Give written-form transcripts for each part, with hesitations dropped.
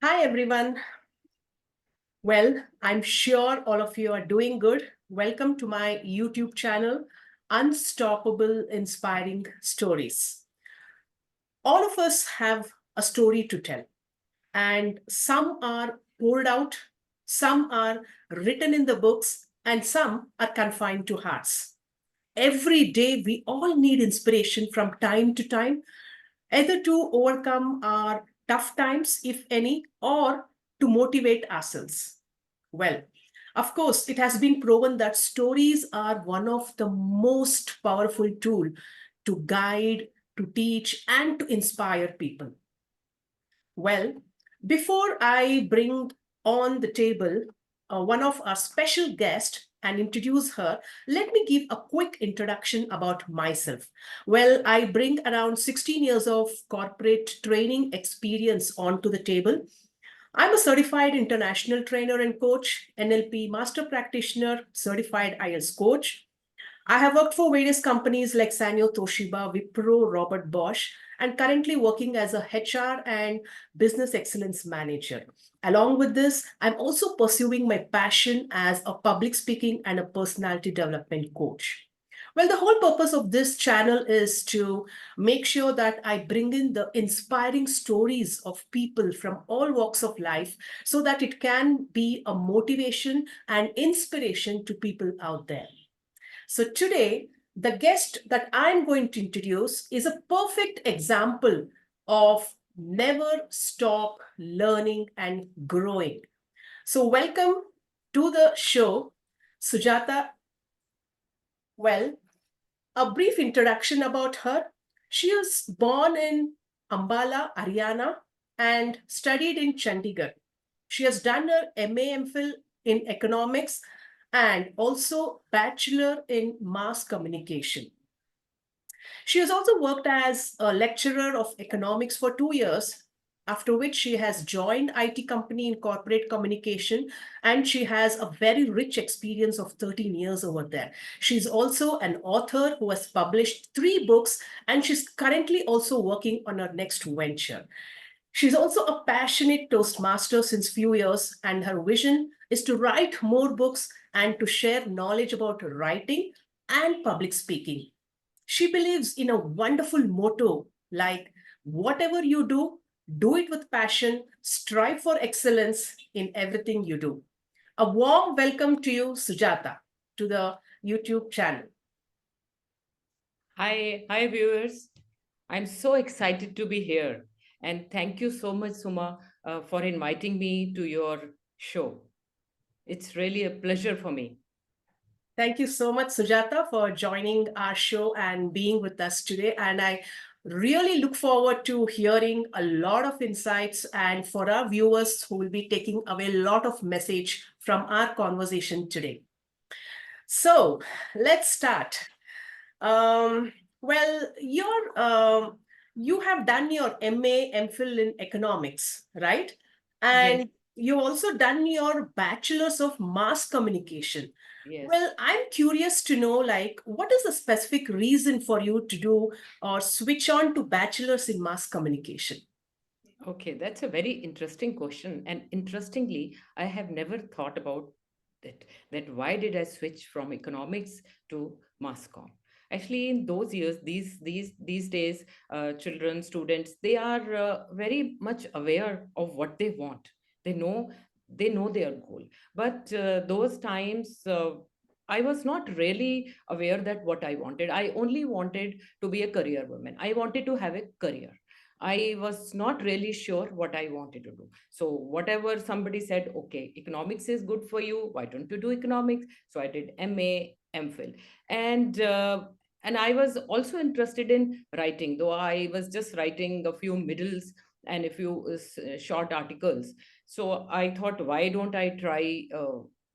Hi, everyone. Well, I'm sure all of you are doing good. Welcome to my YouTube channel, Unstoppable Inspiring Stories. All of us have a story to tell, and some are poured out, some are written in the books, and some are confined to hearts. Every day, we all need inspiration from time to time, either to overcome our tough times, if any, or to motivate ourselves. Well, of course, it has been proven that stories are one of the most powerful tool to guide, to teach, and to inspire people. Well, before I bring on the table one of our special guests and introduce her, let me give a quick introduction about myself. Well, I bring around 16 years of corporate training experience onto the table. I'm a certified international trainer and coach, NLP master practitioner, certified IELTS coach. I have worked for various companies like Sanyo, Toshiba, Wipro, Robert Bosch, and currently working as a HR and business excellence manager. Along with this, I'm also pursuing my passion as a public speaking and a personality development coach. Well, the whole purpose of this channel is to make sure that I bring in the inspiring stories of people from all walks of life so that it can be a motivation and inspiration to people out there. So today, the guest that I'm going to introduce is a perfect example of never stop learning and growing. So welcome to the show, Sujata. Well, a brief introduction about her. She was born in Ambala, Haryana, and studied in Chandigarh. She has done her MA MPhil in economics and also bachelor in mass communication. She has also worked as a lecturer of economics for 2 years, after which she has joined IT company in corporate communication, and she has a very rich experience of 13 years over there. She's also an author who has published 3 books, and she's currently also working on her next venture. She's also a passionate Toastmaster since few years, and her vision is to write more books and to share knowledge about writing and public speaking. She believes in a wonderful motto like, whatever you do it with passion, strive for excellence in everything you do. A warm welcome to you, Sujata, to the YouTube channel. Hi, viewers. I'm so excited to be here. And thank you so much, Suma, for inviting me to your show. It's really a pleasure for me. Thank you so much, Sujata, for joining our show and being with us today. And I really look forward to hearing a lot of insights and for our viewers who will be taking away a lot of message from our conversation today. So let's start. Well, you have done your MA MPhil in economics, right? Yes, And you also done your bachelor's of mass communication. yes. Well, I'm curious to know, like, what is the specific reason for you to do or switch on to bachelor's in mass communication? Okay, that's a very interesting question. And interestingly, I have never thought about it, that why did I switch from economics to mass comm? Actually, in those years, these days, children, students, they are very much aware of what they want. They know they know their goal. But those times, I was not really aware that what I wanted. I only wanted to be a career woman. I wanted to have a career. I was not really sure what I wanted to do. So, whatever somebody said, okay, economics is good for you. Why don't you do economics? So, I did MA, MPhil. And and I was also interested in writing, though I was just writing a few middles and a few short articles. So, I thought, why don't I try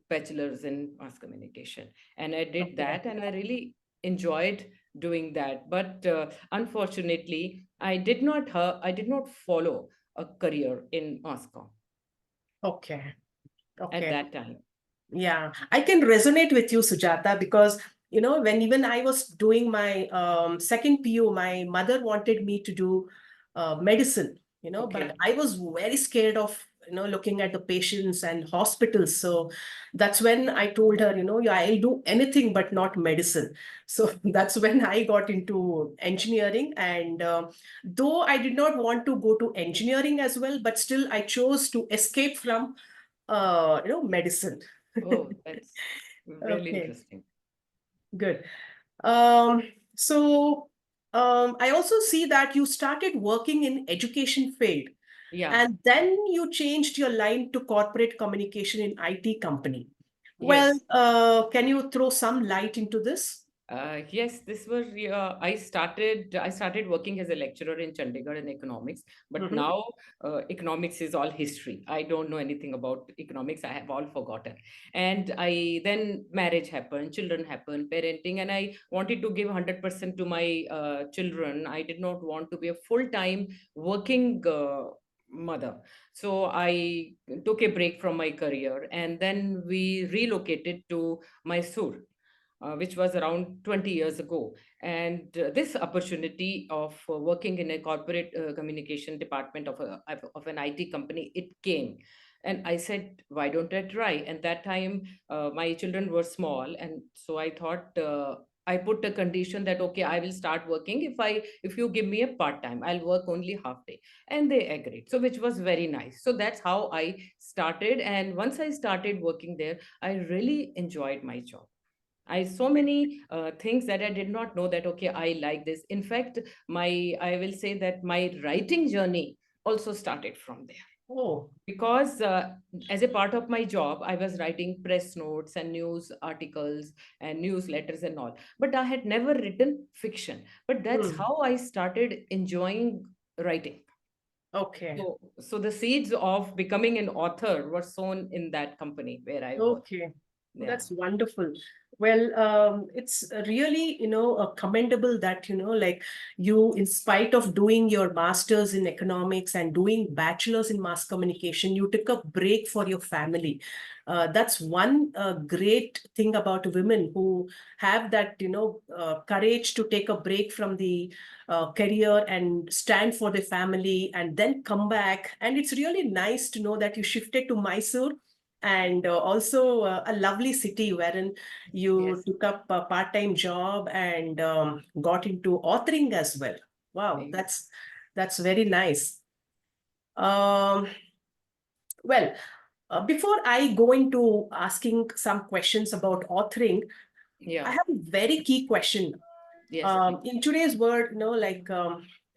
bachelor's in mass communication? And I did Okay. that, and I really enjoyed doing that. But unfortunately, I did not follow a career in mass comm Okay. at Okay. that time. Yeah, I can resonate with you, Sujata, because when even I was doing my second PU, my mother wanted me to do medicine, but Okay. I was very scared of looking at the patients and hospitals. So that's when I told her, yeah, I'll do anything but not medicine. So that's when I got into engineering. And though I did not want to go to engineering as well, but still I chose to escape from medicine. Oh, that's really Okay, interesting. good. Um, so I also see that you started working in education field, Yeah. and then you changed your line to corporate communication in IT company. Well, Yes. can you throw some light into this? Yes, this was I started working as a lecturer in Chandigarh in economics, but Mm-hmm. now economics is all history. I don't know anything about economics. I have all forgotten. And I then marriage happened, children happened, parenting, and I wanted to give 100% to my children. I did not want to be a full-time working mother. So I took a break from my career, and then we relocated to Mysore, which was around 20 years ago. And this opportunity of working in a corporate communication department of an IT company, it came. And I said, why don't I try? And that time, my children were small. And so I thought, I put a condition that, okay, I will start working if you give me a part time, I'll work only half day. And they agreed. So which was very nice. So that's how I started. And once I started working there, I really enjoyed my job. I so many things that I did not know that, okay, I like this. In fact, I will say that my writing journey also started from there, Oh, because as a part of my job, I was writing press notes and news articles and newsletters and all, but I had never written fiction. But that's hmm. how I started enjoying writing. Okay. So the seeds of becoming an author were sown in that company where I worked. Okay, Yeah. that's wonderful. Well, it's really, commendable that, like you, in spite of doing your master's in economics and doing bachelor's in mass communication, you took a break for your family. That's one great thing about women who have that, courage to take a break from the career and stand for the family and then come back. And it's really nice to know that you shifted to Mysore, and also a lovely city wherein you Yes. took up a part-time job and got into authoring as well. Wow, Yes. that's very nice. Um, well, before I go into asking some questions about authoring, I Yeah. have a very key question. Yes, please. In today's world, like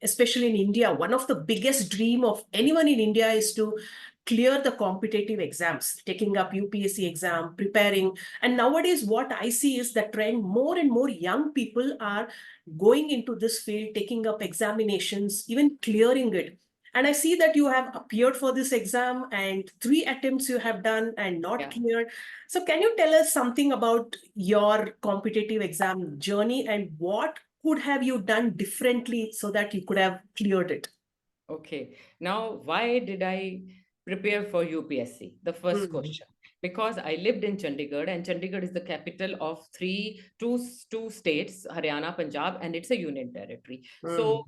especially in India, one of the biggest dream of anyone in India is to clear the competitive exams, taking up UPSC exam, preparing. And nowadays, what I see is the trend: more and more young people are going into this field, taking up examinations, even clearing it. And I see that you have appeared for this exam, and 3 attempts you have done and not Yeah. cleared. So can you tell us something about your competitive exam journey and what could have you done differently so that you could have cleared it? Okay. Now, why did I prepare for UPSC? The first Mm, question. Because I lived in Chandigarh, and Chandigarh is the capital of two states, Haryana, Punjab, and it's a union territory. So mm,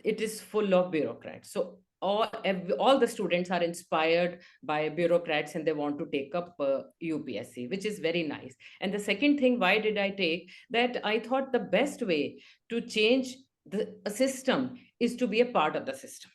it is full of bureaucrats. So all the students are inspired by bureaucrats, and they want to take up UPSC, which is very nice. And the second thing, why did I take that? I thought the best way to change a system is to be a part of the system,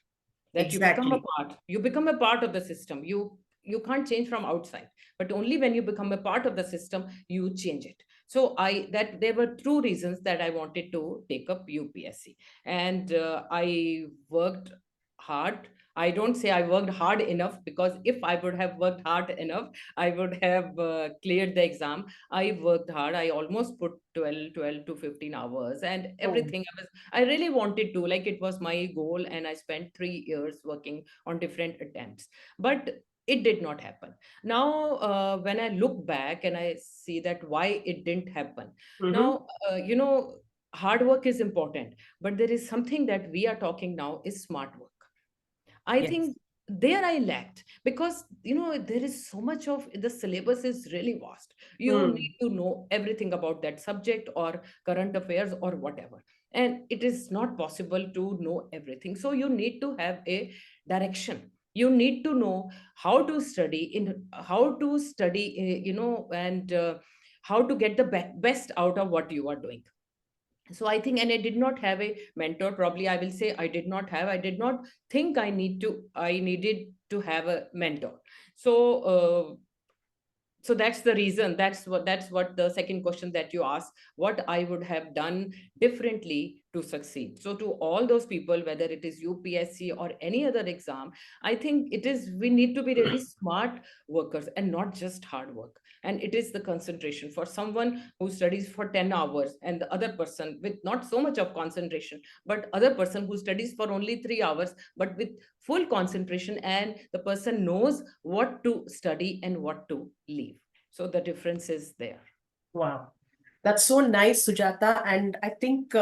that exactly. you become a part of the system. You can't change from outside, but only when you become a part of the system you change it. So I that there were two reasons that I wanted to take up UPSC. And I worked hard. I don't say I worked hard enough, because if I would have worked hard enough, I would have cleared the exam. I worked hard. I almost put 12 to 15 hours and Oh, everything. I really wanted to, like, it was my goal, and I spent 3 years working on different attempts, but it did not happen. Now, when I look back and I see that why it didn't happen, mm-hmm. now, hard work is important, but there is something that we are talking now is smart work. I Yes. think there I lacked, because there is so much of the syllabus is really vast. You Mm, need to know everything about that subject or current affairs or whatever. And it is not possible to know everything. So you need to have a direction. You need to know how to study, and how to get the best out of what you are doing. So I think, and I did not have a mentor. Probably I will say I did not think I needed to have a mentor. So that's the reason, that's what the second question that you asked, what I would have done differently to succeed. So to all those people, whether it is UPSC or any other exam, I think it is, we need to be really smart workers and not just hard work. And it is the concentration. For someone who studies for 10 hours, and the other person with not so much of concentration, but other person who studies for only 3 hours but with full concentration, and the person knows what to study and what to leave. So the difference is there. Wow. That's so nice, Sujata. And I think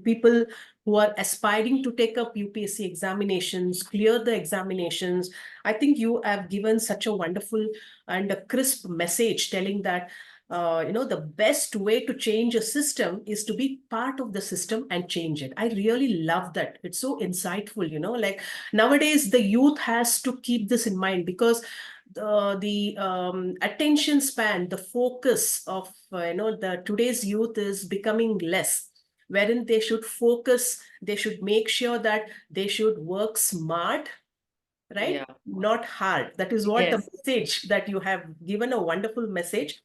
people who are aspiring to take up UPSC examinations, clear the examinations, I think you have given such a wonderful and a crisp message telling that, the best way to change a system is to be part of the system and change it. I really love that. It's so insightful, like nowadays the youth has to keep this in mind because the attention span, the focus of the today's youth is becoming less, wherein they should focus, they should make sure that they should work smart, right? Yeah. Not hard. That is what the Yes. message that you have given, a wonderful message.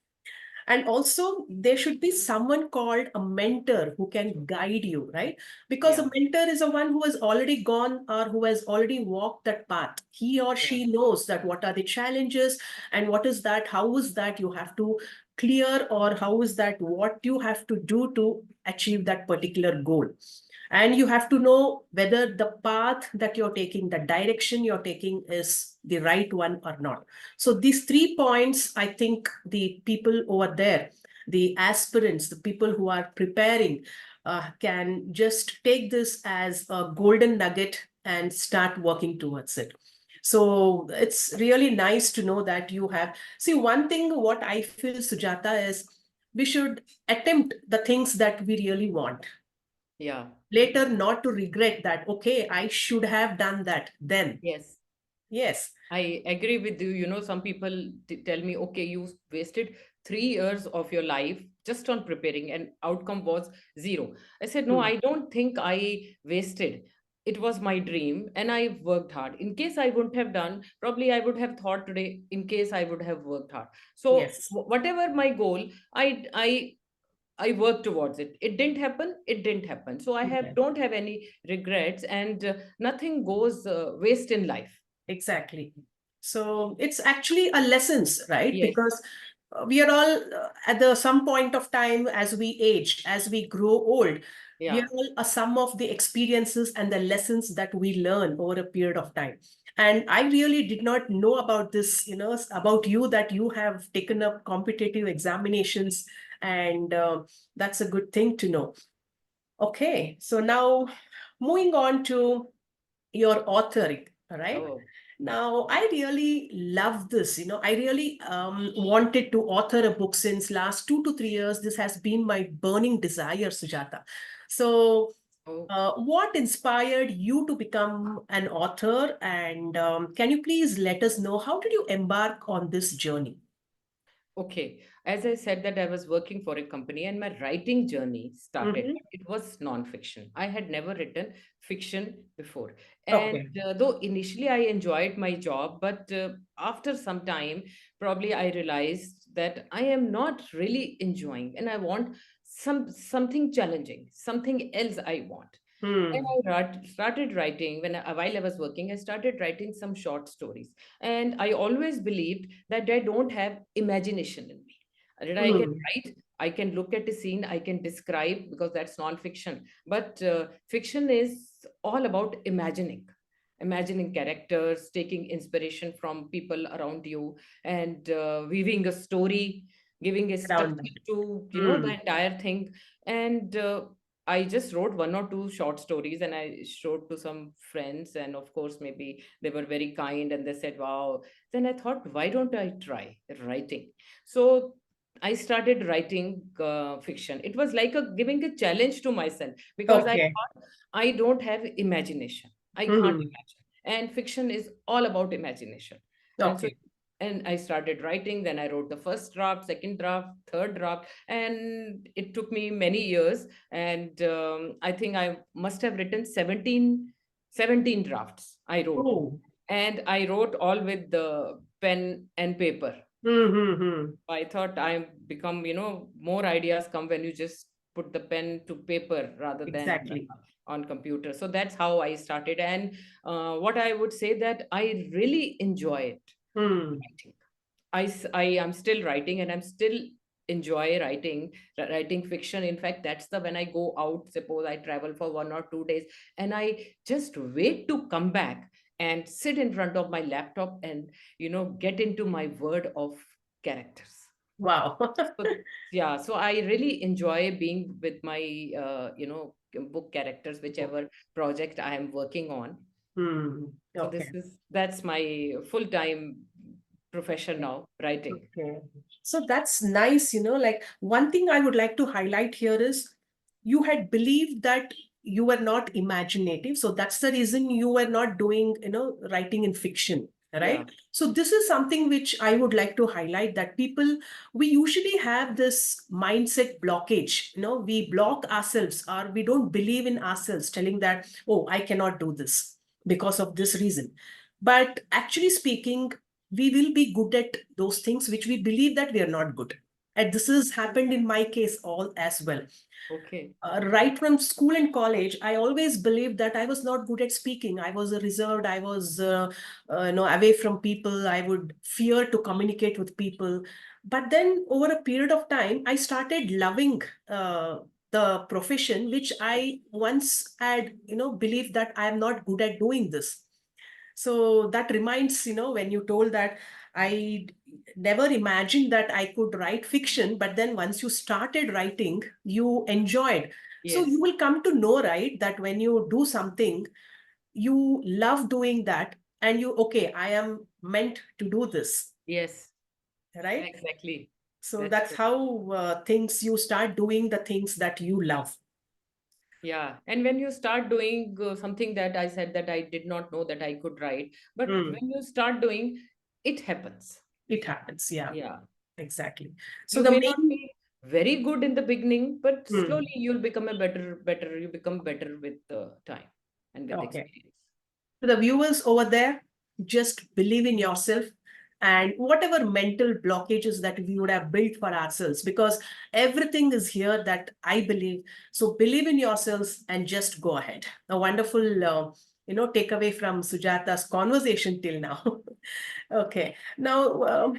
And also, there should be someone called a mentor who can guide you, right? Because a Yeah. mentor is a one who has already gone or who has already walked that path. He or Yeah. she knows that what are the challenges and what is that, how is that you have to clear, or how is that what you have to do to achieve that particular goal. And you have to know whether the path that you're taking, the direction you're taking is the right one or not. So these 3 points, I think the people over there, the aspirants, the people who are preparing, can just take this as a golden nugget and start working towards it. So it's really nice to know that you have. See, one thing what I feel, Sujata, is we should attempt the things that we really want. Yeah. Later, not to regret that, okay, I should have done that then. Yes. Yes. I agree with you. You know, some people tell me, okay, you wasted 3 years of your life just on preparing, and outcome was zero. I said, no, Hmm. I don't think I wasted. It was my dream, and I worked hard. In case I wouldn't have done, probably I would have thought today, in case I would have worked hard. So Yes. whatever my goal, I worked towards it. It didn't happen. It didn't happen. So I have Yes. don't have any regrets, and nothing goes waste in life. Exactly. So it's actually a lessons, right? Yes. Because we are all at the some point of time as we age, as we grow old, we are Yeah. all a sum of the experiences and the lessons that we learn over a period of time. And I really did not know about this, about you, that you have taken up competitive examinations, and that's a good thing to know. Okay, so now moving on to your authoring, all right? Oh, Now, I really love this. I really wanted to author a book since last 2 to 3 years. This has been my burning desire, Sujata. So, oh. what inspired you to become an author? And can you please let us know how did you embark on this journey? Okay. As I said that I was working for a company and my writing journey started, Mm-hmm. but it was non-fiction. I had never written fiction before. And Okay. though initially I enjoyed my job, but after some time, probably I realized that I am not really enjoying, and I want something challenging, something else I want. And Hmm. started writing while I was working. I started writing some short stories, and I always believed that I don't have imagination in me. That I can Hmm. write, I can look at a scene, I can describe, because that's non-fiction. But fiction is all about imagining characters, taking inspiration from people around you, and weaving a story, giving a Around structure that. to the Hmm. entire thing. And I just wrote one or two short stories, and I showed to some friends, and of course, maybe they were very kind and they said, "Wow." Then I thought, why don't I try writing? So I started writing fiction. It was like giving a challenge to myself, because I Okay. thought I don't have imagination. I can't Hmm. imagine. and fiction is all about imagination. And so, Okay. and I started writing. Then I wrote the first draft, second draft, third draft, and it took me many years. And I think I must have written 17 drafts I wrote. Oh. And I wrote all with the pen and paper. Mm-hmm. I thought I become, more ideas come when you just put the pen to paper rather than Exactly. on computer. So that's how I started. And what I would say that I really enjoy it, Hmm. writing. I am still writing, and I'm still enjoy writing fiction. In fact, that's the when I go out, suppose I travel for 1 or 2 days, and I just wait to come back and sit in front of my laptop and get into my word of characters. Wow. So yeah, so I really enjoy being with my book characters, whichever project I am working on. Hmm. So Okay. that's my full-time profession now, writing. Okay. So that's nice, like one thing I would like to highlight here is you had believed that you were not imaginative. So that's the reason you were not doing, writing in fiction, Yeah. right? So this is something which I would like to highlight that people, we usually have this mindset blockage, we block ourselves or we don't believe in ourselves telling that, oh, I cannot do this because of this reason. But actually speaking, we will be good at those things which we believe that we are not good. And this has happened in my case all as well. Okay. Right from school and college, I always believed that I was not good at speaking. I was reserved. I was, away from people. I would fear to communicate with people. But then over a period of time, I started loving the profession, which I once had, believed that I am not good at doing this. So that reminds, when you told that I never imagined that I could write fiction, but then once you started writing, you enjoyed. So Yes. you will come to know, right, that when you do something, you love doing that and you, okay, I am meant to do this, Yes. right? Exactly. So That's that's true. how things you start doing the things that you love. Yeah. And when you start doing something that I said that I did not know that I could write, but Hmm. when you start doing, it happens. It happens. Yeah, Yeah. exactly. So You the may not main, be very good in the beginning, but hmm. slowly you'll become you become better with the time and with Okay. experience. To the viewers over there, just believe in yourself and whatever mental blockages that we would have built for ourselves, because everything is here that I believe. So believe in yourselves and just go ahead. A wonderful, takeaway from Sujata's conversation till now. Okay. Now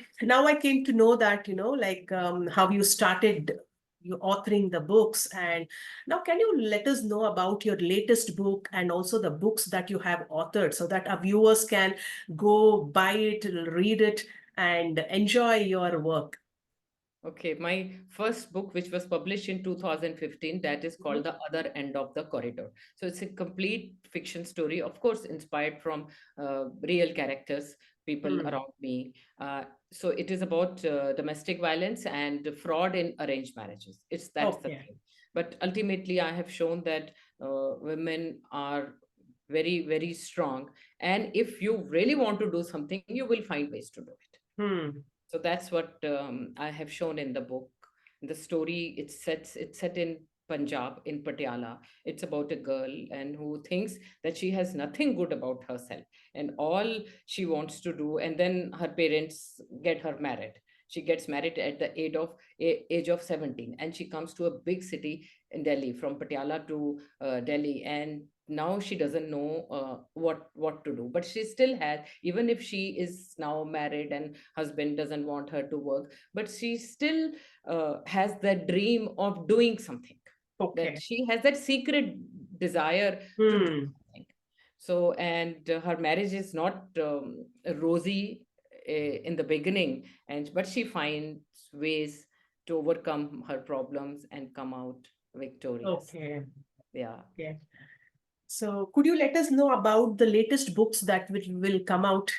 I came to know that, like how you started you authoring the books. And now can you let us know about your latest book and also the books that you have authored so that our viewers can go buy it, read it, and enjoy your work? Okay, my first book, which was published in 2015, that is called The Other End of the Corridor. So it's a complete fiction story, of course, inspired from real characters, people Hmm. around me. So it is about domestic violence and fraud in arranged marriages. That's the Okay. thing. But ultimately, I have shown that women are very, very strong. And if you really want to do something, you will find ways to do it. Hmm. So that's what I have shown in the book. The story it's set in Punjab, in Patiala. It's about a girl and who thinks that she has nothing good about herself, and all she wants to do, and then her parents get her married. She gets married at the age of 17, and she comes to a big city in Delhi, from Patiala to Delhi, and now she doesn't know what to do, but she still has, even if she is now married and husband doesn't want her to work, but she still has that dream of doing something, that Okay. she has that secret desire to do Hmm. something. So, and her marriage is not rosy in the beginning, and but she finds ways to overcome her problems and come out victorious. Okay. Yeah. Okay. So could you let us know about the latest books that will come out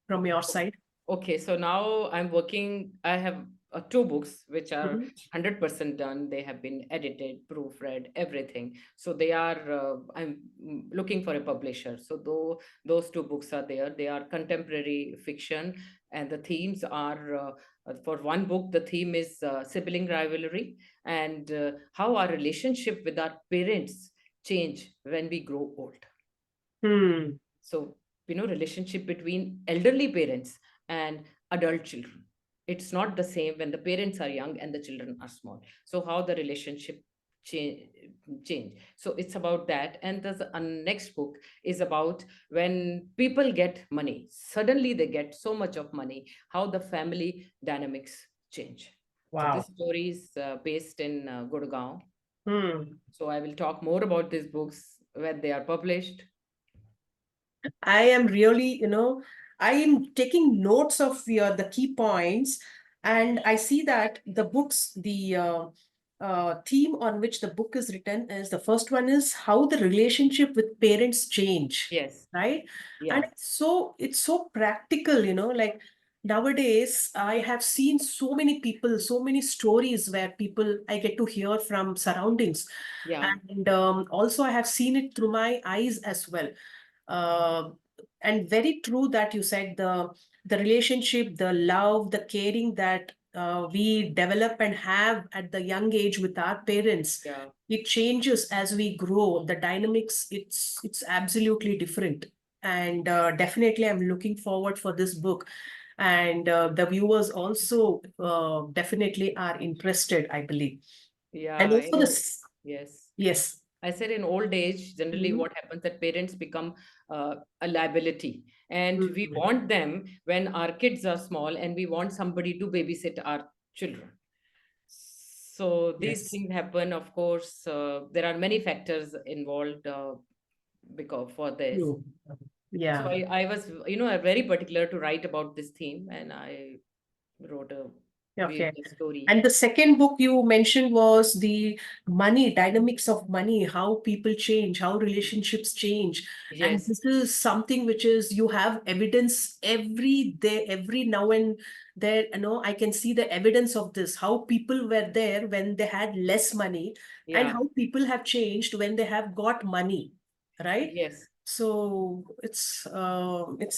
from your side? Okay, so now I'm working. I have two books which are Mhm. 100% done. They have been edited, proofread, everything. So they are, I'm looking for a publisher. So though those two books are there, they are contemporary fiction, and the themes are, for one book, the theme is sibling rivalry, and how our relationship with our parents change when we grow old. Hmm. So, relationship between elderly parents and adult children, it's not the same when the parents are young and the children are small. So how the relationship change change. So it's about that. And the next book is about when people get money, suddenly they get so much of money, how the family dynamics change. So this Wow. story is based in Gurgaon. Hmm. So I will talk more about these books when they are published. I am really, I am taking notes of the key points, and I see that the books, the theme on which the book is written is the first one is how the relationship with parents change, Yes. right? And Yeah. it's so practical, like nowadays I have seen so many people, so many stories where people I get to hear from surroundings, Yeah. and also I have seen it through my eyes as well. uh, and very true that you said the relationship, the love, the caring that we develop and have at the young age with our parents, Yeah. it changes as we grow. The dynamics, it's absolutely different. And definitely I'm looking forward for this book, and the viewers also definitely are interested, I believe. And Yeah. also this, Yes. yes. I said in old age, generally Mhm. what happens that parents become a liability, and we Mhm. want them when our kids are small, and we want somebody to babysit our children. So these Yes. things happen. Of course, there are many factors involved because for this. True. So Yeah. I was, very particular to write about this theme, and I wrote a Okay. beautiful story. And the second book you mentioned was the money, dynamics of money, how people change, how relationships change. And Yes. this is something which is, you have evidence every day, every now and there, I can see the evidence of this, how people were there when they had less money, and Yeah. how people have changed when they have got money, right? Yes. So it's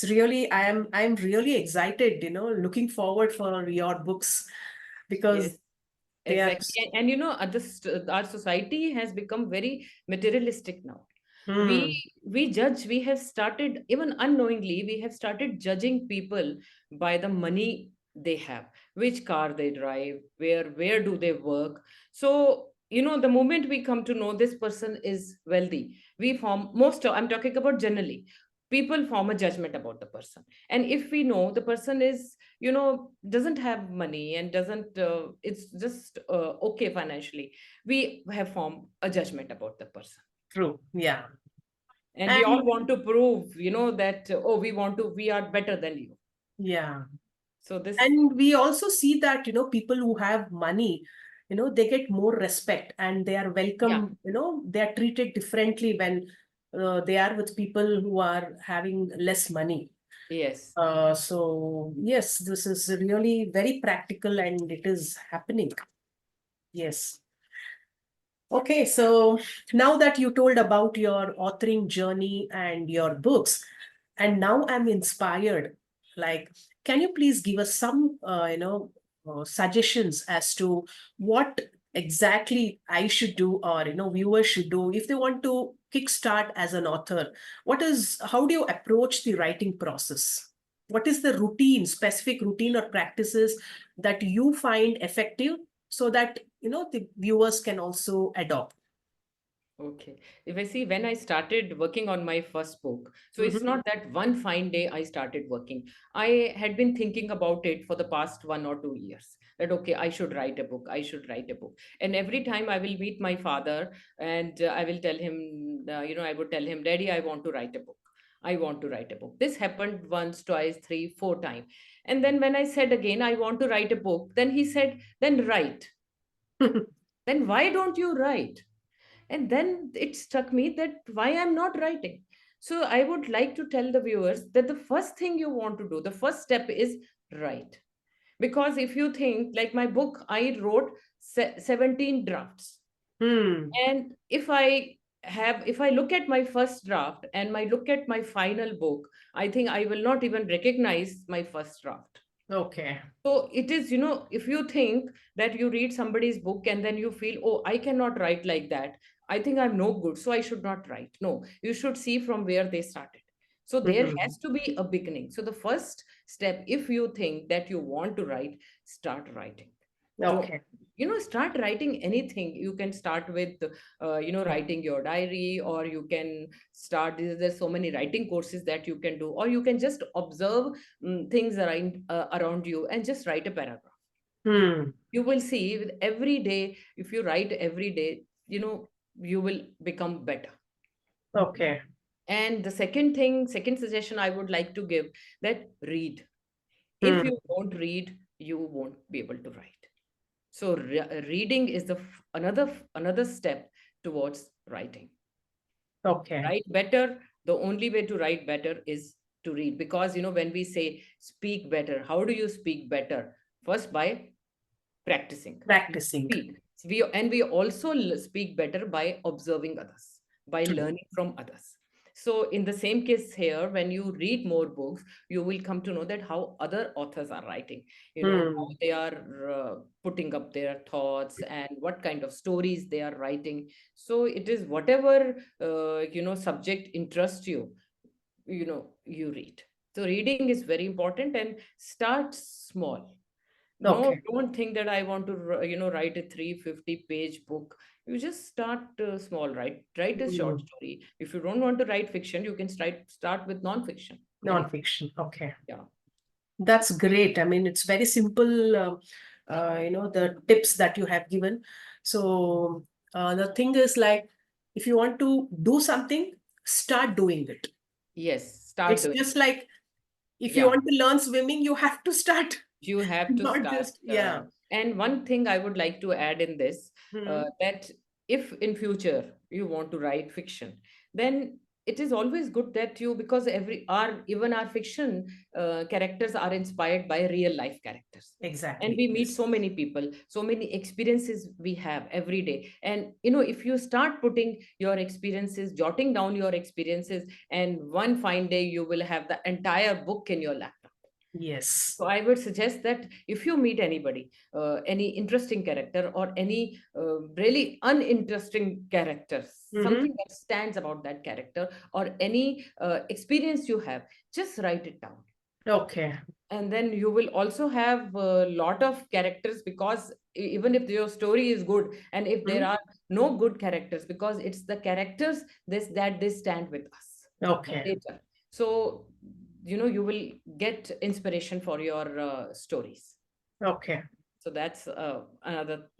really, I'm really excited, looking forward for your books, Yes. because they are. Exactly. And our society has become very materialistic now. We Hmm, we judge, we have started, even unknowingly, we have started judging people by the money they have, which car they drive, where do they work. So, the moment we come to know this person is wealthy, we form I'm talking about generally, people form a judgment about the person. And if we know the person is, doesn't have money and doesn't it's just okay financially, we have formed a judgment about the person. true. Yeah. And we all And want to prove, that, oh, we are better than you. yeah. So this. And we also see that, people who have money, they get more respect, and they are Yeah. welcome, they are treated differently when they are with people who are having less money. Yes. So yes, this is really very practical, and it is happening. Yes. Okay, so now that you told about your authoring journey and your books, and now I'm inspired. Like, can you please give us some, suggestions as to what exactly I should do, or viewers should do if they want to kickstart as an author? How do you approach the writing process? What is the routine, specific routine or practices that you find effective, so that the viewers can also adopt? Okay. If I see, when I started working on my first book, so it's Mhm. not that one fine day I started working. I had been thinking about it for the past 1 or 2 years, that, okay, I should write a book. I should write a book. And every time I will meet my father, and I will tell him, I would tell him, Daddy, I want to write a book. I want to write a book. This happened once, twice, three, four times. And then when I said again, I want to write a book, then he said, then write. Then why don't you write? And then it struck me that why I'm not writing. So I would like to tell the viewers that the first thing you want to do, the first step is write. Because if you think like my book, I wrote 17 drafts. Hmm. And if I look at my first draft and my look at my final book, I think I will not even recognize my first draft. Okay. So it is, if you think that you read somebody's book and then you feel, oh, I cannot write like that, I think I'm no good, so I should not write. No, you should see from where they started. So there Hmm. has to be a beginning. So the first step, if you think that you want to write, start writing. Don't, Okay. start writing anything. You can start with writing your diary, or you can start, there's so many writing courses that you can do, or you can just observe things around you and just write a paragraph. Hmm. You will see with every day, if you write every day, you will become better. Okay. And the second suggestion I would like to give, that read. If Hmm. you don't read, you won't be able to write. So reading is another step towards writing. Okay. Write better. The only way to write better is to read, because when we say speak better, how do you speak better? First, by practicing. You Practicing. speak. We also speak better by observing others, by True. learning from others. So in the same case here, when you read more books, you will come to know that how other authors are writing, how Hmm. they are putting up their thoughts and what kind of stories they are writing. So it is whatever subject interests you, you read. So reading is very important, and start small. No, Okay. don't think that I want to, write a 350-page book. You just start small, write a short Hmm. story. If you don't want to write fiction, you can start with non-fiction. Anything. Non-fiction. Okay. Yeah. That's great. I mean, it's very simple, the tips that you have given. So, the thing is like, if you want to do something, start doing it. Yes, start It's doing just it. like if you Yeah. want to learn swimming, you have to start, You have to not start. just, yeah. And one thing I would like to add in this, Hmm. that if in future you want to write fiction, then it is always good that you, because even our fiction characters are inspired by real life characters. And Exactly. we meet Yes. so many people, so many experiences we have every day. And if you start putting your experiences, jotting down your experiences, and one fine day you will have the entire book in your lap. Yes. So I would suggest that if you meet anybody, any interesting character, or any really uninteresting character, something Mm-hmm. that stands about that character, or any experience you have, just write it down. Okay. And then you will also have a lot of characters, because even if your story is good, and if there Mhm. are no good characters, because it's the characters that they stand with us Okay. later. So you will get inspiration for your stories. Okay. So that's another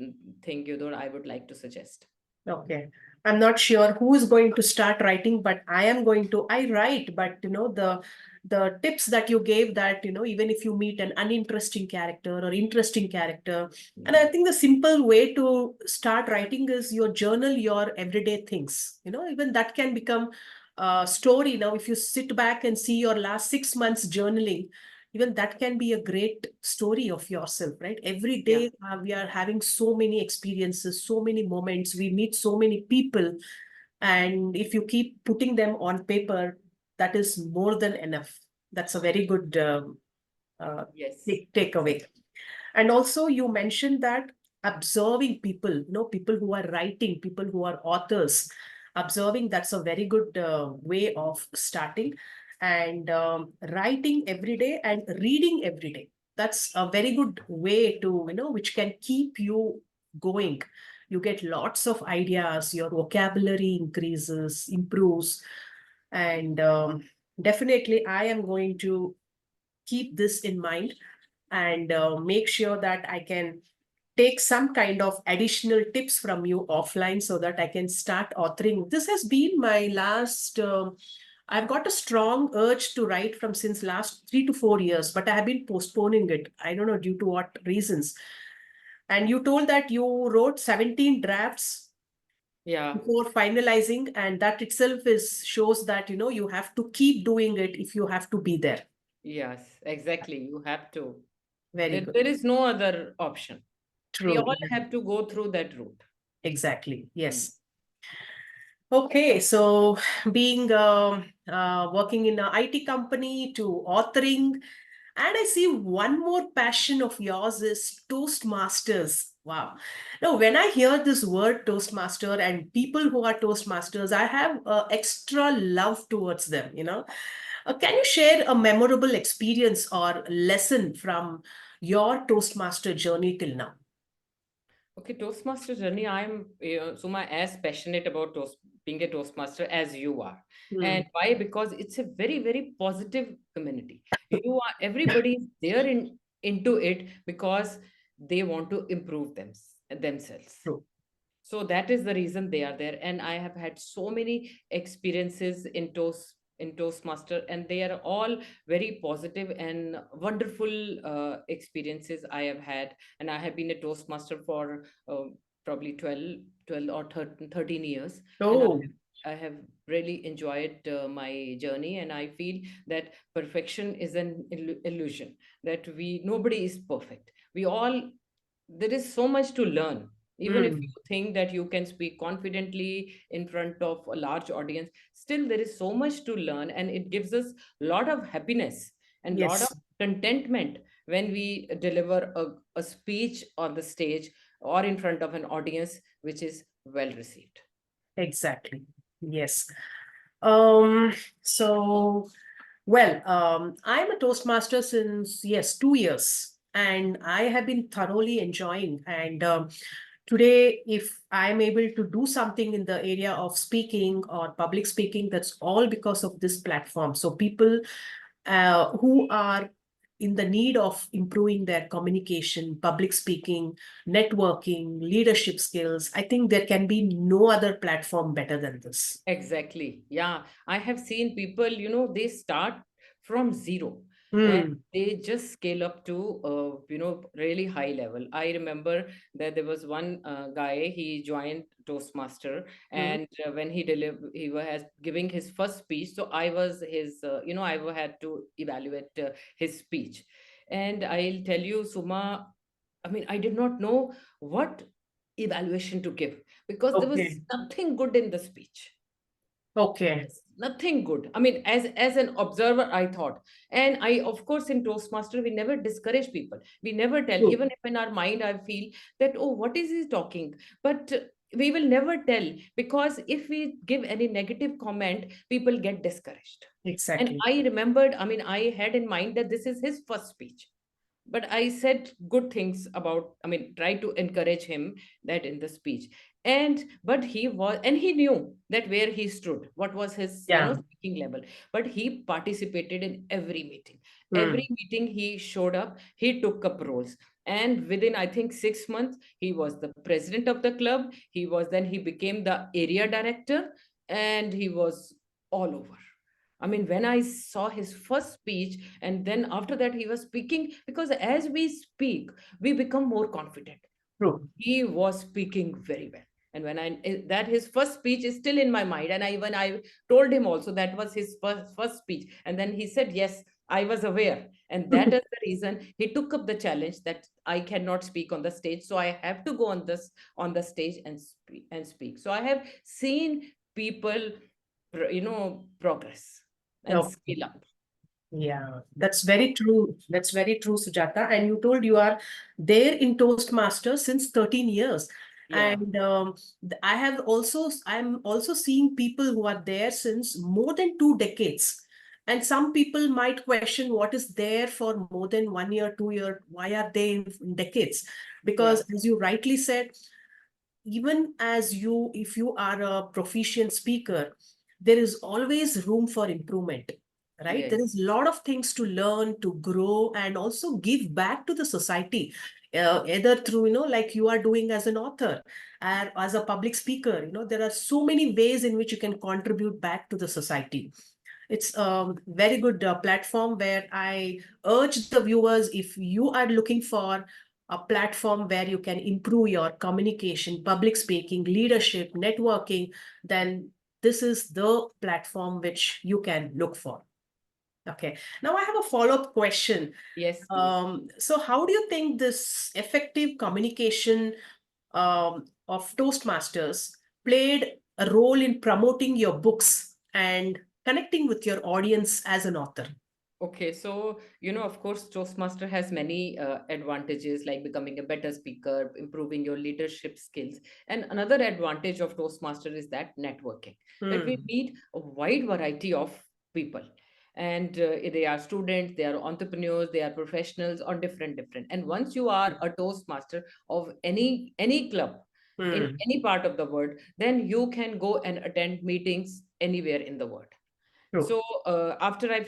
thing I would like to suggest. Okay. I'm not sure who is going to start writing, but I am going to. I write, but the tips that you gave, that even if you meet an uninteresting character or interesting character, and I think the simple way to start writing is your journal your everyday things. Even that can become a story. Now, if you sit back and see your last 6 months journaling, even that can be a great story of yourself, right? Every Yeah. day we are having so many experiences, so many moments, we meet so many people, and if you keep putting them on paper, that is more than enough. That's a very good uh, Yes, takeaway. exactly. And also, you mentioned that observing people, people who are writing, people who are authors, observing, that's a very good way of starting. And writing every day and reading every day. That's a very good way to, which can keep you going. You get lots of ideas, your vocabulary increases, improves. And definitely, I am going to keep this in mind and make sure that I can take some kind of additional tips from you offline so that I can start authoring. This has been my last. I've got a strong urge to write from since last 3 to 4 years, but I have been postponing it. I don't know due to what reasons. And you told that you wrote 17 drafts Yeah. before finalizing, and that itself is shows that you have to keep doing it if you have to be there. Yes, exactly. You have to. Very There, good. there is no other option. We True. all Yeah, have to go through that route. exactly. Mm. Yes. Okay, so being working in an IT company to authoring, and I see one more passion of yours is Toastmasters. Wow. Now, when I hear this word Toastmaster and people who are Toastmasters, I have extra love towards them, you know. Can you share a memorable experience or lesson from your Toastmaster journey till now? Okay, Toastmaster journey. I'm Suma, as passionate about being a Toastmaster as you are. And Hmm. why? Because it's a very, very positive community. Everybody is there into it because they want to improve themselves. True. So that is the reason they are there. And I have had so many experiences in Toastmaster, and they are all very positive and wonderful experiences I have had. And I have been a Toastmaster for probably 12 or 13 years. And Oh, I have really enjoyed my journey, and I feel that perfection is an illusion. That we nobody is perfect. We all There is so much to learn. Even if hmm. you think that you can speak confidently in front of a large audience, still there is so much to learn, and it gives us a lot of happiness and lot of Yes, contentment when we deliver a speech on the stage or in front of an audience which is well received. exactly. Yes. Um, so Well, I'm a Toastmaster since, yes, 2 years, and I have been thoroughly enjoying. And today, if I'm able to do something in the area of speaking or public speaking, that's all because of this platform. So people who are in the need of improving their communication, public speaking, networking, leadership skills, I think there can be no other platform better than this. Exactly. Yeah. I have seen people, they start from zero and Hmm. they just scale up to, really high level. I remember that there was one guy, he joined Toastmaster, Hmm. and when he was giving his first speech. So I was I had to evaluate his speech. And I'll tell you, Suma, I mean, I did not know what evaluation to give because there was Okay. nothing good in the speech. Okay. Nothing good. I mean, as an observer, I thought. And I, of course, in Toastmaster, we never discourage people. We never tell, True. even if in our mind I feel that, oh, what is he talking? But we will never tell, because if we give any negative comment, people get discouraged. And Exactly. I remembered, I mean, I had in mind that this is his first speech, but I said good things about, I mean, try to encourage him that in the speech. And but he knew that where he stood, what was his, Yeah. speaking level. But he participated in every meeting. Every Hmm. meeting he showed up, he took up roles. And within, I think, 6 months, he was the president of the club. He became the area director, and he was all over. I mean, when I saw his first speech, and then after that, he was speaking, because as we speak, we become more confident. True. He was speaking very well. And that his first speech is still in my mind. And when I told him also that was his first speech, and then he said, yes, I was aware. And that is the reason he took up the challenge that I cannot speak on the stage. So I have to go on the stage and speak. So I have seen people, progress and Okay. scale up. Yeah, that's very true. That's very true, Sujata. And you told you are there in Toastmasters since 13 years. Yeah. And I'm also seeing people who are there since more than 2 decades. And some people might question what is there for more than 1 year, 2 year, why are they in decades? Yeah. Because as you rightly said, even as you, if you are a proficient speaker, there is always room for improvement, right? There Yes. is a lot of things to learn, to grow, and also give back to the society, either through, like you are doing as an author and as a public speaker. There are so many ways in which you can contribute back to the society. It's a very good platform where I urge the viewers, if you are looking for a platform where you can improve your communication, public speaking, leadership, networking, then this is the platform which you can look for. Okay. Now I have a follow-up question. Yes, please. So how do you think this effective communication of Toastmasters played a role in promoting your books and connecting with your audience as an author? Okay, so of course, Toastmaster has many advantages like becoming a better speaker, improving your leadership skills. And another advantage of Toastmaster is that networking, that we Hmm. meet a wide variety of people. And they are students, they are entrepreneurs, they are professionals, or different. And once you are a Toastmaster of any club in Hmm. any part of the world, then you can go and attend meetings anywhere in the world. True. So after I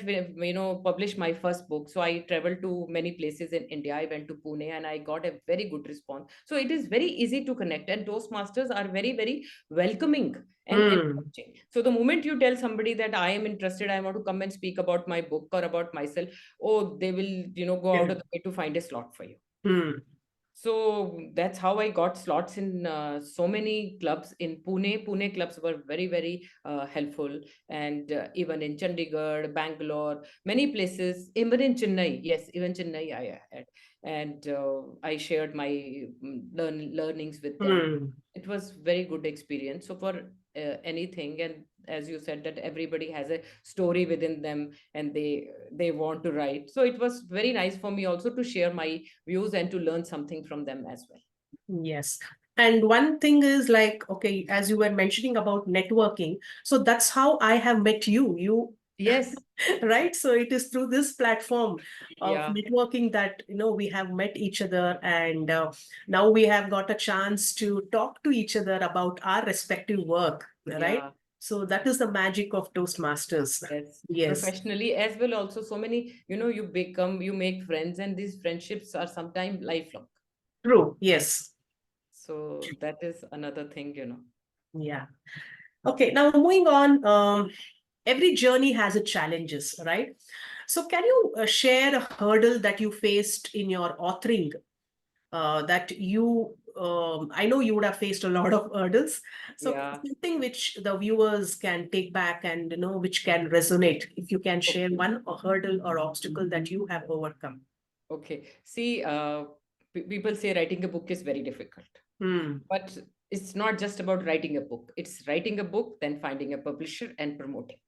published my first book, so I traveled to many places in India. I went to Pune and I got a very good response. So it is very easy to connect, and Toastmasters are very welcoming and Hmm. encouraging. So the moment you tell somebody that I am interested, I want to come and speak about my book or about myself, oh, they will go out Yeah. of the way to find a slot for you. Hmm. So that's how I got slots in so many clubs in Pune. Pune clubs were very helpful, and even in Chandigarh, Bangalore, many places, even in Chennai. Yes, even Chennai I had, and I shared my learnings with them. Hmm. It was very good experience. So for anything, and as you said, that everybody has a story within them, and they want to write. So it was very nice for me also to share my views and to learn something from them as well. Yes. And one thing is like, okay, as you were mentioning about networking, so that's how I have met you. Yes. Right? So it is through this platform of Yeah. networking that, we have met each other, and now we have got a chance to talk to each other about our respective work, right? Yeah. So that is the magic of Toastmasters. Yes. Yes. Professionally as well, also so many, you make friends, and these friendships are sometimes lifelong. True. Yes. So that is another thing. Yeah. Okay. Now moving on. Every journey has its challenges, right? So, can you share a hurdle that you faced in your authoring? I know you would have faced a lot of hurdles. So, Yeah. something which the viewers can take back and which can resonate. If you can share Okay. one hurdle or obstacle that you have overcome. Okay. See, people say writing a book is very difficult. Hmm. But it's not just about writing a book. It's writing a book, then finding a publisher and promoting.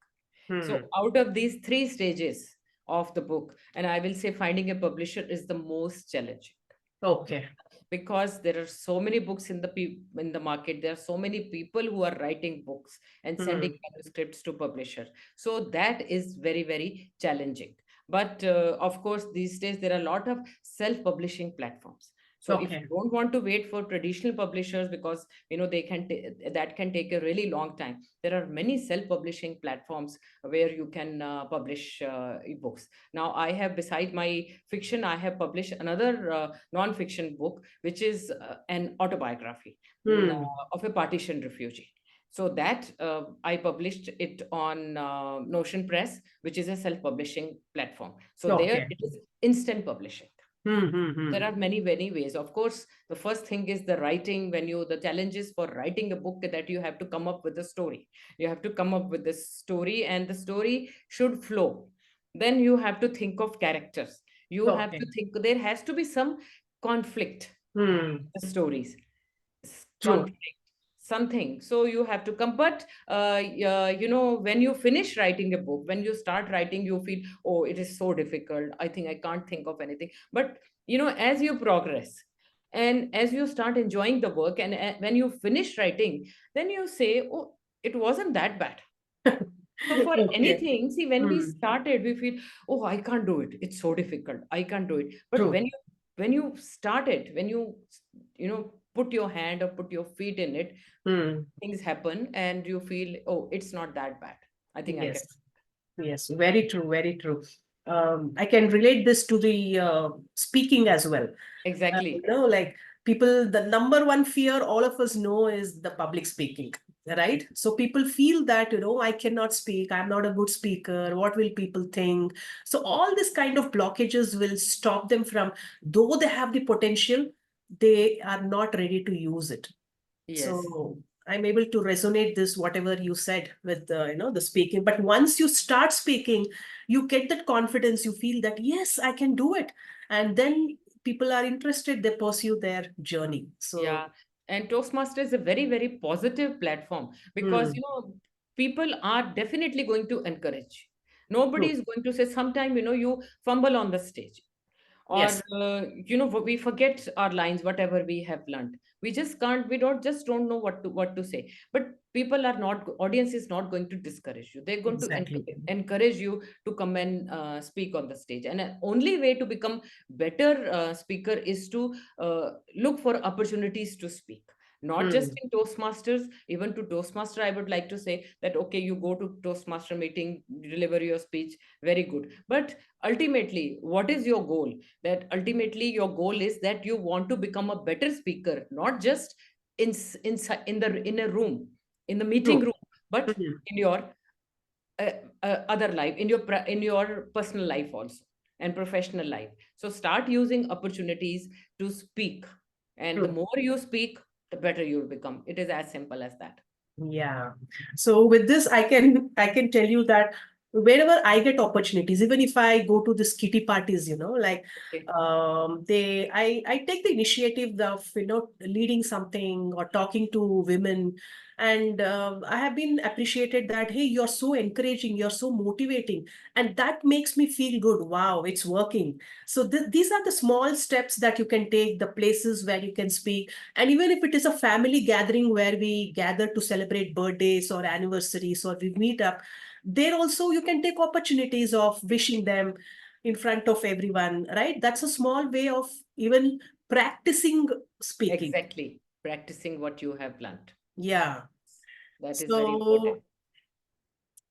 So Hmm. out of these three stages of the book, and I will say finding a publisher is the most challenging, Okay. because there are so many books in the market. There are so many people who are writing books and sending Hmm. manuscripts to publisher. So that is very challenging. But of course, these days there are a lot of self publishing platforms. So if Okay. you don't want to wait for traditional publishers, because that can take a really long time, there are many self publishing platforms where you can publish ebooks. Now I have, beside my fiction, I have published another non-fiction book, which is an autobiography Hmm. of a partition refugee. So that I published it on Notion Press, which is a self-publishing platform. So there Okay. it is instant publishing. Hmm. Hmm. There Hmm. are many ways. Of course, the first thing is the writing. The challenges for writing a book, that you have to come up with a story. You have to come up with the story, and the story should flow. Then you have to think of characters. You have to Okay. think, there has to be some conflict Hmm. in the stories. True. Conflict, something. So you have to come. But when you finish writing a book, when you start writing, you feel, oh, it is so difficult, I think I can't think of anything. But as you progress and as you start enjoying the work, and when you finish writing, then you say, oh, it wasn't that bad. So for Okay. anything, see, when we Hmm. started, we feel, oh, I can't do it. It's so difficult. I can't do it. But True. when you start it, when put your hand or put your feet in it, Hmm. things happen, and you feel, oh, it's not that bad. I think I can. Yes. Yes, very true, very true. I can relate this to the speaking as well. Exactly. Like people, the number one fear all of us know is the public speaking, right? So people feel that, I cannot speak, I'm not a good speaker, what will people think? So all this kind of blockages will stop them from, though they have the potential, they are not ready to use it. Yes. So I'm able to resonate this whatever you said with the speaking. But once you start speaking, you get that confidence. You feel that yes, I can do it, and then people are interested. They pursue their journey. So, Yeah, and Toastmaster is a very, very positive platform because hmm, people are definitely going to encourage. Nobody true. is going to say sometime you fumble on the stage, or Yes, we forget our lines, whatever we have learned. We just can't, we don't just don't know what to say. But people are not, audience is not going to discourage you. They're going to exactly. encourage you to come and speak on the stage. And only way to become better speaker is to look for opportunities to speak, not just Hmm, in Toastmasters. Even to Toastmaster, I would like to say that okay, you go to Toastmaster meeting, deliver your speech, very good. But ultimately, what is your goal? That ultimately your goal is that you want to become a better speaker, not just in a room, in the meeting true. room, but Hmm, in your other life, in your in your personal life also, and professional life. So start using opportunities to speak, and the true. more you speak, the better you'll become. It is as simple as that. Yeah. So with this, I can tell you that wherever I get opportunities, even if I go to this kitty parties, like Okay. I take the initiative of leading something or talking to women, and I have been appreciated that hey, you're so encouraging, you're so motivating, and that makes me feel good. Wow, it's working. So these are the small steps that you can take, the places where you can speak, and even if it is a family gathering where we gather to celebrate birthdays or anniversaries or we meet up, there also you can take opportunities of wishing them in front of everyone, right? That's a small way of even practicing speaking. Exactly, practicing what you have learned. Yeah. That is very important. So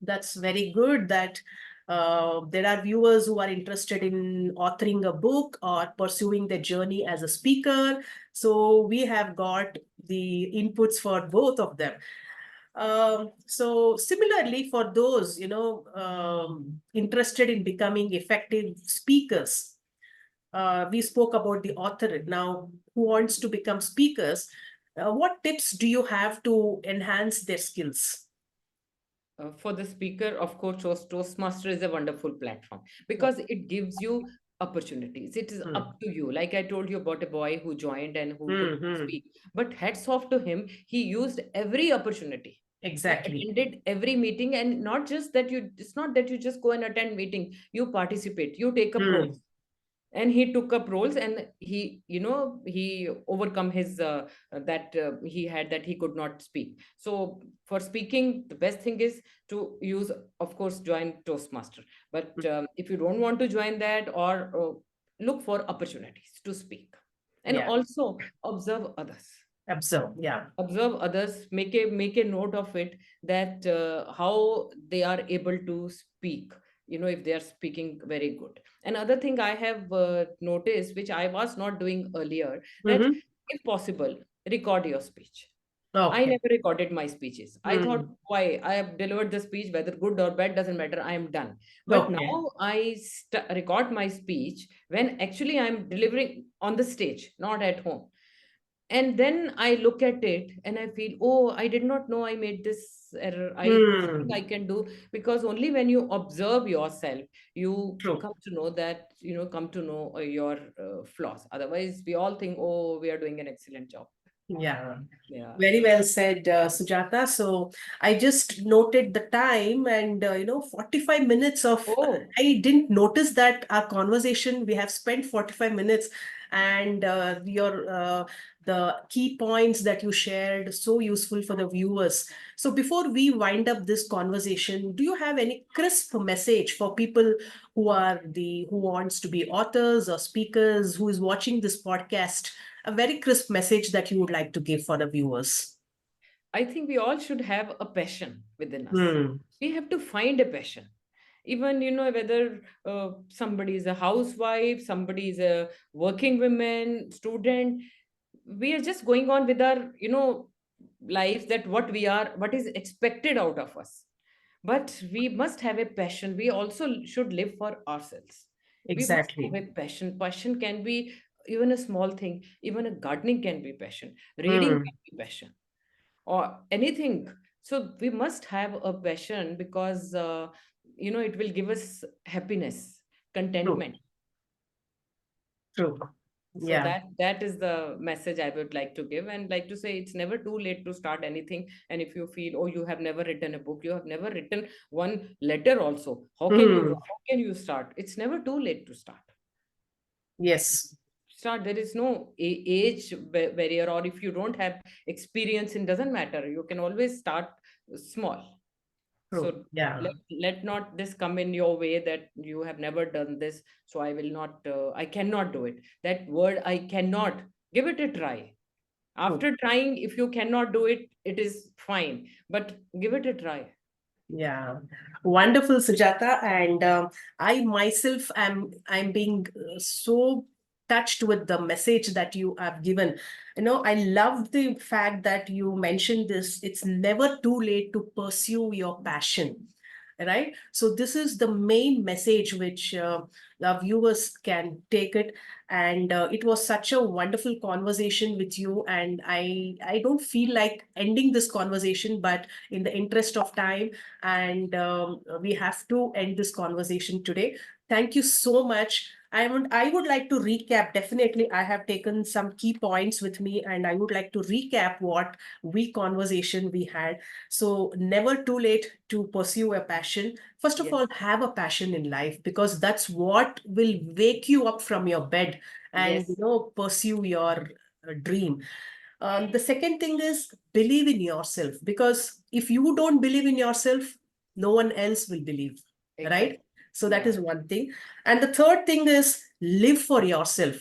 that's very good that there are viewers who are interested in authoring a book or pursuing their journey as a speaker. So we have got the inputs for both of them. So similarly, for those interested in becoming effective speakers, we spoke about the author. Now, who wants to become speakers? What tips do you have to enhance their skills? For the speaker, of course, Toastmaster is a wonderful platform Yeah. because it gives you opportunities. It is Hmm. up to you. Like I told you about a boy who joined and who could not Hmm. speak, but hats off to him. He used every opportunity. He Exactly. attended every meeting, and not just that you. It's not that you just go and attend meeting. You participate. You take up Hmm. roles, and he took up roles, and he overcome his that he had, that he could not speak. So for speaking, the best thing is to use, of course, join Toastmaster. But if you don't want to join that, or look for opportunities to speak, and Yeah. also observe others. Observe. Yeah. Observe others, make a note of it, that how they are able to speak, if they are speaking very good. Another thing I have noticed, which I was not doing earlier, that Hmm. if possible, record your speech. I Okay. never recorded my speeches. I thought, Hmm. why? I have delivered the speech, whether good or bad, doesn't matter, I am done. But Okay. now I record my speech when actually I'm delivering on the stage, not at home. And then I look at it and I feel, oh, I did not know I made this error. I think I Hmm. can do. Because only when you observe yourself, you True. come to know that, come to know your flaws. Otherwise we all think, oh, we are doing an excellent job. Yeah. Yeah. Very well said, Sujata. So I just noted the time, and 45 minutes of, Oh, I didn't notice that our conversation, we have spent 45 minutes, and the key points that you shared, so useful for the viewers. So before we wind up this conversation, do you have any crisp message for people who wants to be authors or speakers, who is watching this podcast? A very crisp message that you would like to give for the viewers. I think we all should have a passion within us. Hmm. We have to find a passion. Even, whether somebody is a housewife, somebody is a working woman, student, we are just going on with our, lives, that what we are, what is expected out of us. But we must have a passion. We also should live for ourselves. We must Exactly. have a passion. Passion can be even a small thing. Even a gardening can be passion. Reading Hmm. can be passion. or anything. So we must have a passion, because it will give us happiness, True, contentment. true. So Yeah. that is the message I would like to give, and like to say it's never too late to start anything. And if you feel, oh, you have never written a book, you have never written one letter also, Hmm. how can you start? It's never too late to Yes. start. There is no age barrier, or if you don't have experience, it doesn't matter, you can always start small. True. So Yeah. let not this come in your way, that you have never done this, so I will not, I cannot do it. That word, I cannot, give it a try. True. After trying, if you cannot do it, it is fine, but give it a try. Yeah, wonderful, Sujata. And I myself I'm being so touched with the message that you have given. I love the fact that you mentioned this. It's never too late to pursue your passion, right? So this is the main message which the viewers can take it. And it was such a wonderful conversation with you. And I don't feel like ending this conversation, but in the interest of time, and we have to end this conversation today. Thank you so much. I would like to recap. Definitely, I have taken some key points with me, and I would like to recap what we conversation we had. So, never too late to pursue a passion. First of Yes, all, have a passion in life, because that's what will wake you up from your bed and yes, pursue your dream. The second thing is believe in yourself, because if you don't believe in yourself, no one else will believe, right? exactly. So that Yeah, is one thing. And the third thing is live for yourself.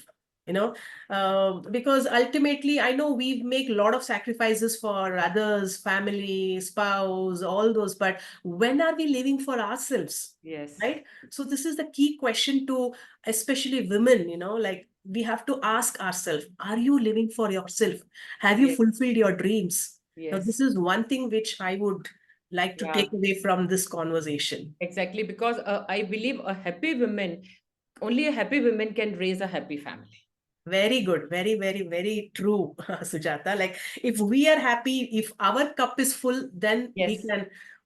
You know, because ultimately, I know we make a lot of sacrifices for others, family, spouse, all those, but when are we living for ourselves, yes, right? So this is the key question to especially women. Like we have to ask ourselves: Are you living for yourself? Have you yes, fulfilled your dreams? Now, this yes, is one thing which I would like to yeah, take away from this conversation. exactly. Because I believe a happy woman, only a happy woman can raise a happy family. Very good. Very, very, very true, Sujata. Like if we are happy, if our cup is full, then we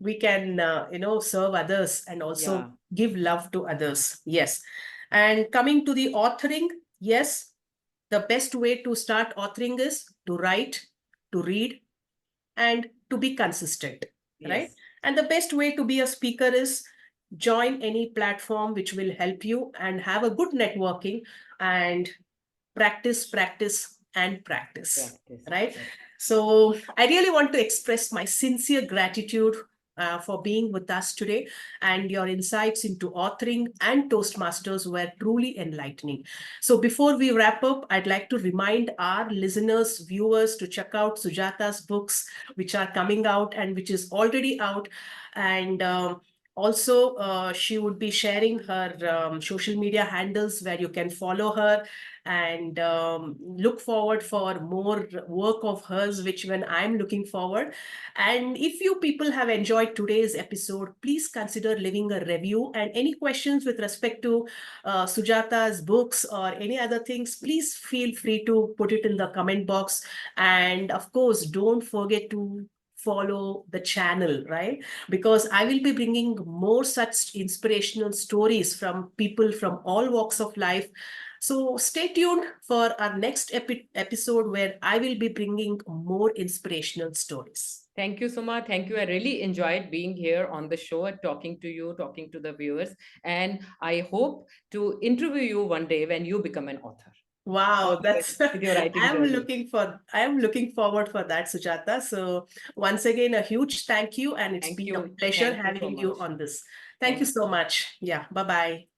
Yes, can serve others and also yeah, give love to others. Yes. And coming to the authoring, yes, the best way to start authoring is to write, to read, and to be consistent, right? yes, And the best way to be a speaker is join any platform which will help you and have a good networking, and practice, practice, and practice, practice. right? Yes. So I really want to express my sincere gratitude for being with us today, and your insights into authoring and Toastmasters were truly enlightening. So before we wrap up, I'd like to remind our listeners, viewers to check out Sujata's books, which are coming out and which is already out. And also, she would be sharing her social media handles where you can follow her, and look forward for more work of hers, which when I'm looking forward. And if you people have enjoyed today's episode, please consider leaving a review, and any questions with respect to Sujata's books or any other things, please feel free to put it in the comment box. And of course, don't forget to follow the channel, right? Because I will be bringing more such inspirational stories from people from all walks of life. So stay tuned for our next episode, where I will be bringing more inspirational stories. Thank you so much. Thank you. I really enjoyed being here on the show and talking to you, talking to the viewers. And I hope to interview you one day when you become an author. All Wow, the best that's with your writing journey. I am looking forward for that, Sujata. So once again, a huge thank you, and it's Thank been a you. pleasure Thank you so having you much. on this. Thank you Thank so you. much. Yeah, bye-bye.